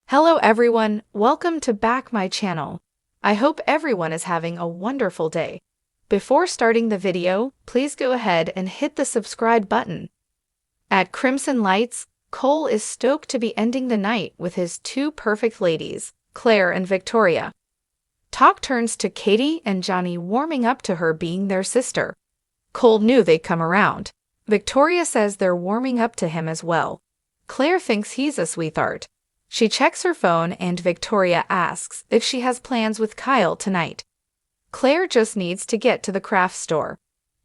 Hello everyone, welcome to back my channel. I hope everyone is having a wonderful day. Before starting the video, please go ahead and hit the subscribe button. At Crimson Lights, Cole is stoked to be ending the night with his two perfect ladies, Claire and Victoria. Talk turns to Katie and Johnny warming up to her being their sister. Cole knew they'd come around. Victoria says they're warming up to him as well. Claire thinks he's a sweetheart. She checks her phone and Victoria asks if she has plans with Kyle tonight. Claire just needs to get to the craft store.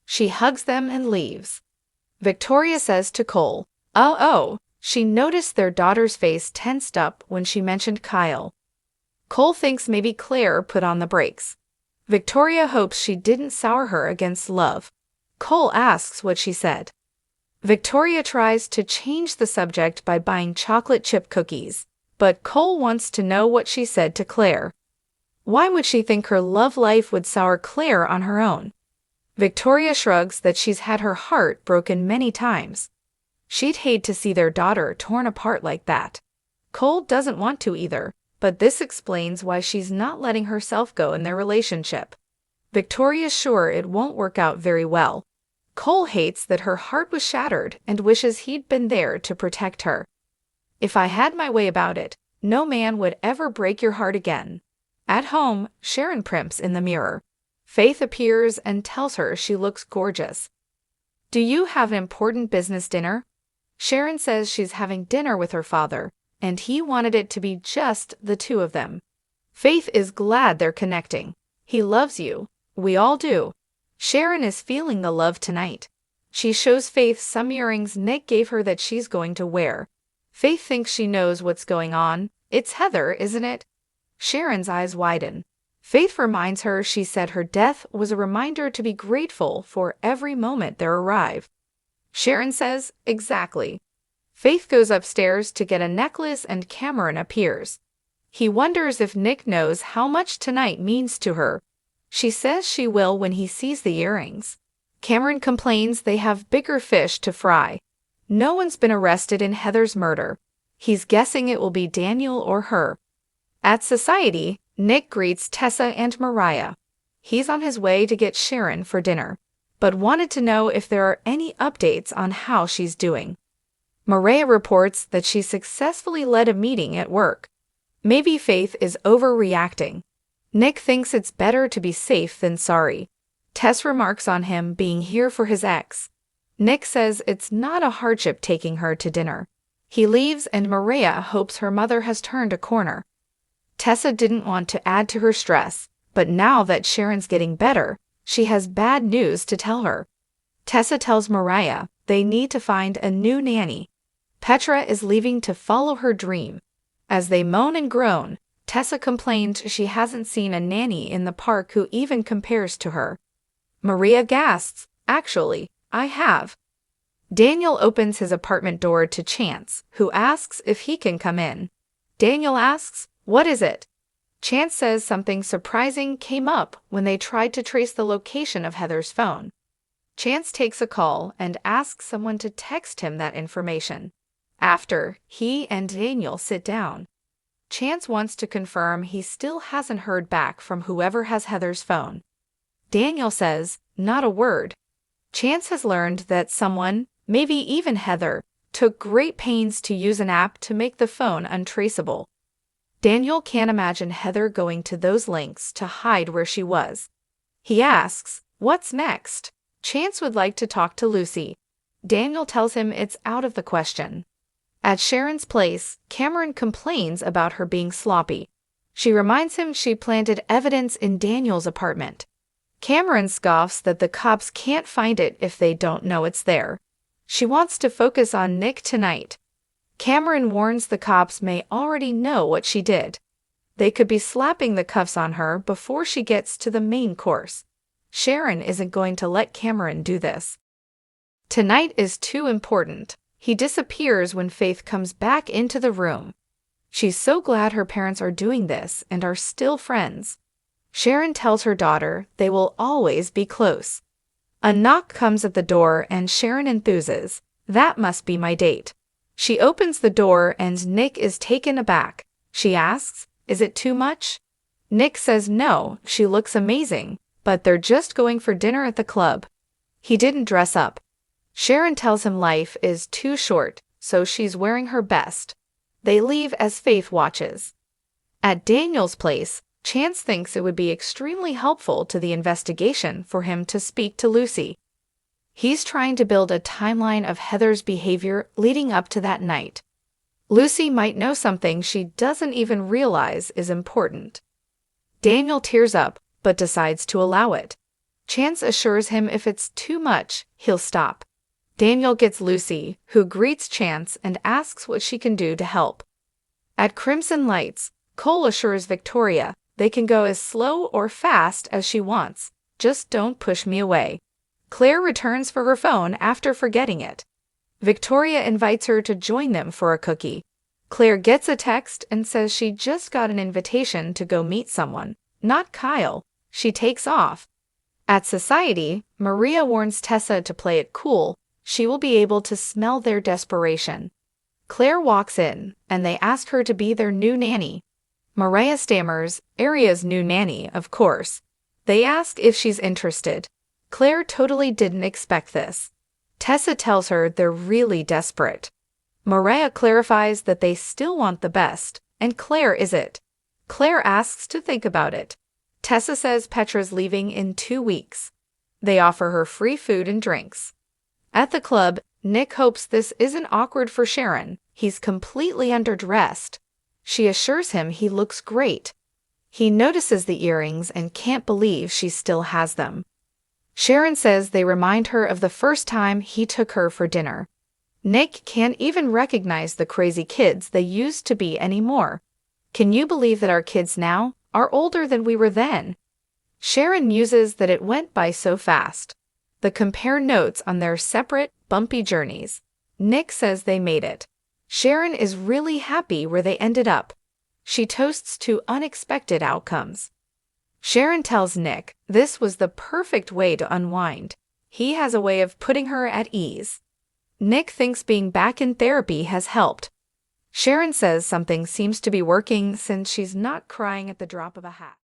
She hugs them and leaves. Victoria says to Cole, "Oh," she noticed their daughter's face tensed up when she mentioned Kyle. Cole thinks maybe Claire put on the brakes. Victoria hopes she didn't sour her against love. Cole asks what she said. Victoria tries to change the subject by buying chocolate chip cookies, but Cole wants to know what she said to Claire. Why would she think her love life would sour Claire on her own? Victoria shrugs that she's had her heart broken many times. She'd hate to see their daughter torn apart like that. Cole doesn't want to either, but this explains why she's not letting herself go in their relationship. Victoria's sure it won't work out very well. Cole hates that her heart was shattered and wishes he'd been there to protect her. "If I had my way about it, no man would ever break your heart again." At home, Sharon primps in the mirror. Faith appears and tells her she looks gorgeous. "Do you have an important business dinner?" Sharon says she's having dinner with her father, and he wanted it to be just the two of them. Faith is glad they're connecting. "He loves you. We all do." Sharon is feeling the love tonight. She shows Faith some earrings Nick gave her that she's going to wear. Faith thinks she knows what's going on. "It's Heather, isn't it?" Sharon's eyes widen. Faith reminds her she said her death was a reminder to be grateful for every moment there arrive. Sharon says, "Exactly." Faith goes upstairs to get a necklace and Cameron appears. He wonders if Nick knows how much tonight means to her. She says she will when he sees the earrings. Cameron complains they have bigger fish to fry. No one's been arrested in Heather's murder. He's guessing it will be Daniel or her. At Society, Nick greets Tessa and Mariah. He's on his way to get Sharon for dinner, but wanted to know if there are any updates on how she's doing. Mariah reports that she successfully led a meeting at work. Maybe Faith is overreacting. Nick thinks it's better to be safe than sorry. Tess remarks on him being here for his ex. Nick says it's not a hardship taking her to dinner. He leaves and Mariah hopes her mother has turned a corner. Tessa didn't want to add to her stress, but now that Sharon's getting better, she has bad news to tell her. Tessa tells Mariah they need to find a new nanny. Petra is leaving to follow her dream. As they moan and groan, Tessa complains she hasn't seen a nanny in the park who even compares to her. Maria gasps, "Actually, I have." Daniel opens his apartment door to Chance, who asks if he can come in. Daniel asks, "What is it?" Chance says something surprising came up when they tried to trace the location of Heather's phone. Chance takes a call and asks someone to text him that information. After, he and Daniel sit down. Chance wants to confirm he still hasn't heard back from whoever has Heather's phone. Daniel says, "Not a word." Chance has learned that someone, maybe even Heather, took great pains to use an app to make the phone untraceable. Daniel can't imagine Heather going to those lengths to hide where she was. He asks, "What's next?" Chance would like to talk to Lucy. Daniel tells him it's out of the question. At Sharon's place, Cameron complains about her being sloppy. She reminds him she planted evidence in Daniel's apartment. Cameron scoffs that the cops can't find it if they don't know it's there. She wants to focus on Nick tonight. Cameron warns the cops may already know what she did. They could be slapping the cuffs on her before she gets to the main course. Sharon isn't going to let Cameron do this. Tonight is too important. He disappears when Faith comes back into the room. She's so glad her parents are doing this and are still friends. Sharon tells her daughter they will always be close. A knock comes at the door and Sharon enthuses. "That must be my date." She opens the door and Nick is taken aback. She asks, "Is it too much?" Nick says no, she looks amazing, but they're just going for dinner at the club. He didn't dress up. Sharon tells him life is too short, so she's wearing her best. They leave as Faith watches. At Daniel's place, Chance thinks it would be extremely helpful to the investigation for him to speak to Lucy. He's trying to build a timeline of Heather's behavior leading up to that night. Lucy might know something she doesn't even realize is important. Daniel tears up, but decides to allow it. Chance assures him if it's too much, he'll stop. Daniel gets Lucy, who greets Chance and asks what she can do to help. At Crimson Lights, Cole assures Victoria they can go as slow or fast as she wants, just don't push me away. Claire returns for her phone after forgetting it. Victoria invites her to join them for a cookie. Claire gets a text and says she just got an invitation to go meet someone, not Kyle. She takes off. At Society, Maria warns Tessa to play it cool. She will be able to smell their desperation. Claire walks in, and they ask her to be their new nanny. Maria stammers, Aria's new nanny, of course. They ask if she's interested. Claire totally didn't expect this. Tessa tells her they're really desperate. Maria clarifies that they still want the best, and Claire is it. Claire asks to think about it. Tessa says Petra's leaving in 2 weeks. They offer her free food and drinks. At the club, Nick hopes this isn't awkward for Sharon. He's completely underdressed. She assures him he looks great. He notices the earrings and can't believe she still has them. Sharon says they remind her of the first time he took her for dinner. Nick can't even recognize the crazy kids they used to be anymore. Can you believe that our kids now are older than we were then? Sharon muses that it went by so fast. They compare notes on their separate, bumpy journeys. Nick says they made it. Sharon is really happy where they ended up. She toasts to unexpected outcomes. Sharon tells Nick this was the perfect way to unwind. He has a way of putting her at ease. Nick thinks being back in therapy has helped. Sharon says something seems to be working since she's not crying at the drop of a hat.